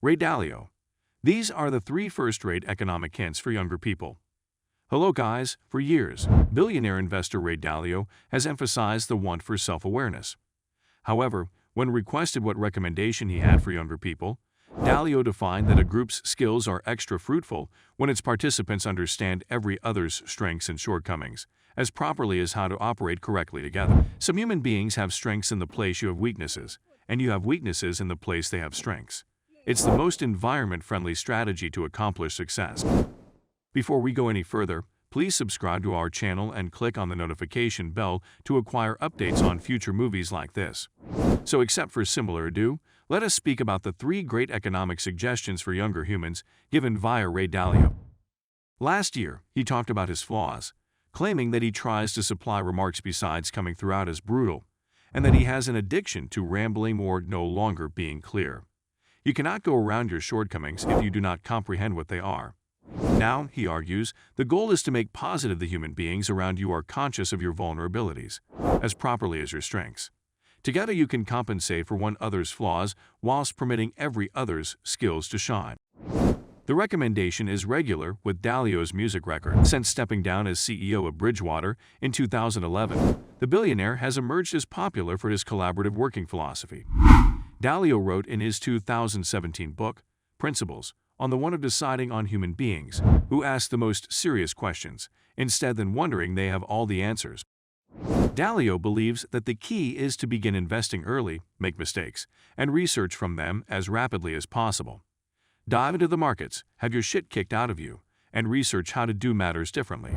Ray Dalio. These are the 3 first-rate economic hints for younger people. Hello guys, for years, billionaire investor Ray Dalio has emphasized the want for self-awareness. However, when requested what recommendation he had for younger people, Dalio defined that a group's skills are extra fruitful when its participants understand every other's strengths and shortcomings, as properly as how to operate correctly together. Some human beings have strengths in the place you have weaknesses, and you have weaknesses in the place they have strengths. It's the most environment-friendly strategy to accomplish success. Before we go any further, please subscribe to our channel and click on the notification bell to acquire updates on future movies like this. So except for similar ado, let us speak about the 3 great economic suggestions for younger humans given via Ray Dalio. Last year, he talked about his flaws, claiming that he tries to supply remarks besides coming throughout as brutal, and that he has an addiction to rambling or no longer being clear. You cannot go around your shortcomings if you do not comprehend what they are. Now, he argues, the goal is to make positive the human beings around you are conscious of your vulnerabilities, as properly as your strengths. Together you can compensate for one other's flaws whilst permitting every other's skills to shine. The recommendation is regular with Dalio's music record. Since stepping down as CEO of Bridgewater in 2011, the billionaire has emerged as popular for his collaborative working philosophy. Dalio wrote in his 2017 book, Principles, on the one of deciding on human beings who ask the most serious questions, instead than wondering they have all the answers. Dalio believes that the key is to begin investing early, make mistakes, and research from them as rapidly as possible. Dive into the markets, have your shit kicked out of you, and research how to do matters differently.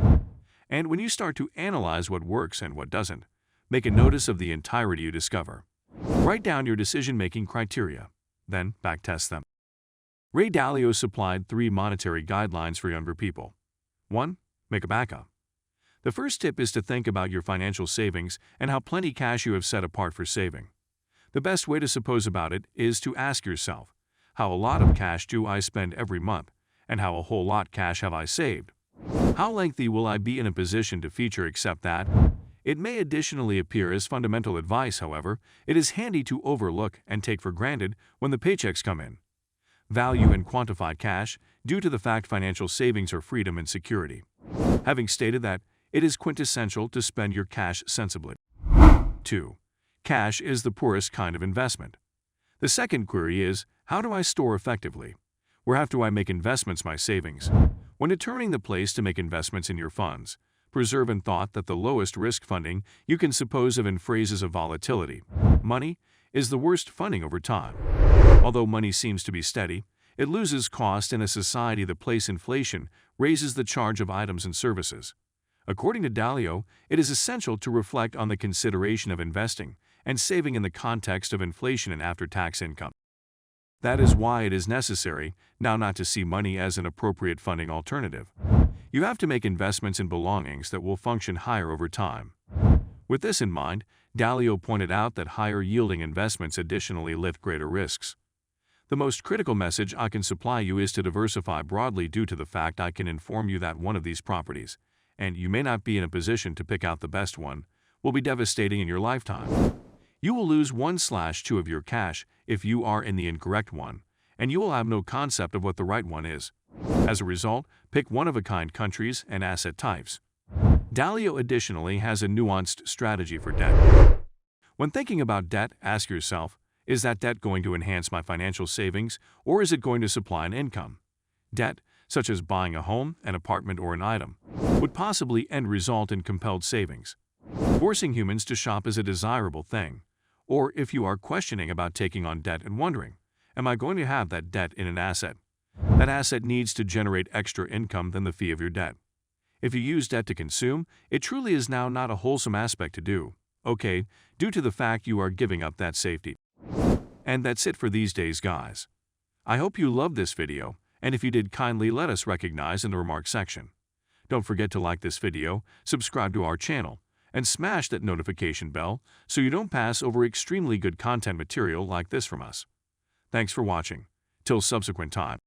And when you start to analyze what works and what doesn't, make a notice of the entirety you discover. Write down your decision-making criteria, then backtest them. Ray Dalio supplied 3 monetary guidelines for younger people. 1. Make a backup. The first tip is to think about your financial savings and how plenty cash you have set apart for saving. The best way to suppose about it is to ask yourself, how a lot of cash do I spend every month, and how a whole lot cash have I saved? How lengthy will I be in a position to feature except that? It may additionally appear as fundamental advice, however, it is handy to overlook and take for granted when the paychecks come in. Value and quantify cash due to the fact financial savings are freedom and security. Having stated that, it is quintessential to spend your cash sensibly. 2. Cash is the poorest kind of investment. The second query is, how do I store effectively? Where have I make investments my savings? When determining the place to make investments in your funds, preserve in thought that the lowest risk funding you can suppose of in phrases of volatility, money, is the worst funding over time. Although money seems to be steady, it loses cost in a society that place inflation raises the charge of items and services. According to Dalio, it is essential to reflect on the consideration of investing and saving in the context of inflation and after-tax income. That is why it is necessary now not to see money as an appropriate funding alternative. You have to make investments in belongings that will function higher over time. With this in mind, Dalio pointed out that higher-yielding investments additionally lift greater risks. The most critical message I can supply you is to diversify broadly due to the fact I can inform you that one of these properties, and you may not be in a position to pick out the best one, will be devastating in your lifetime. You will lose 1/2 of your cash if you are in the incorrect one, and you will have no concept of what the right one is. As a result, pick one-of-a-kind countries and asset types. Dalio additionally has a nuanced strategy for debt. When thinking about debt, ask yourself, is that debt going to enhance my financial savings, or is it going to supply an income? Debt, such as buying a home, an apartment, or an item, would possibly end result in compelled savings. Forcing humans to shop is a desirable thing. Or if you are questioning about taking on debt and wondering, am I going to have that debt in an asset? That asset needs to generate extra income than the fee of your debt. If you use debt to consume, it truly is now not a wholesome aspect to do, okay, due to the fact you are giving up that safety. And that's it for these days, guys. I hope you loved this video, and if you did, kindly let us recognize in the remarks section. Don't forget to like this video, subscribe to our channel, and smash that notification bell so you don't pass over extremely good content material like this from us. Thanks for watching. Till subsequent time.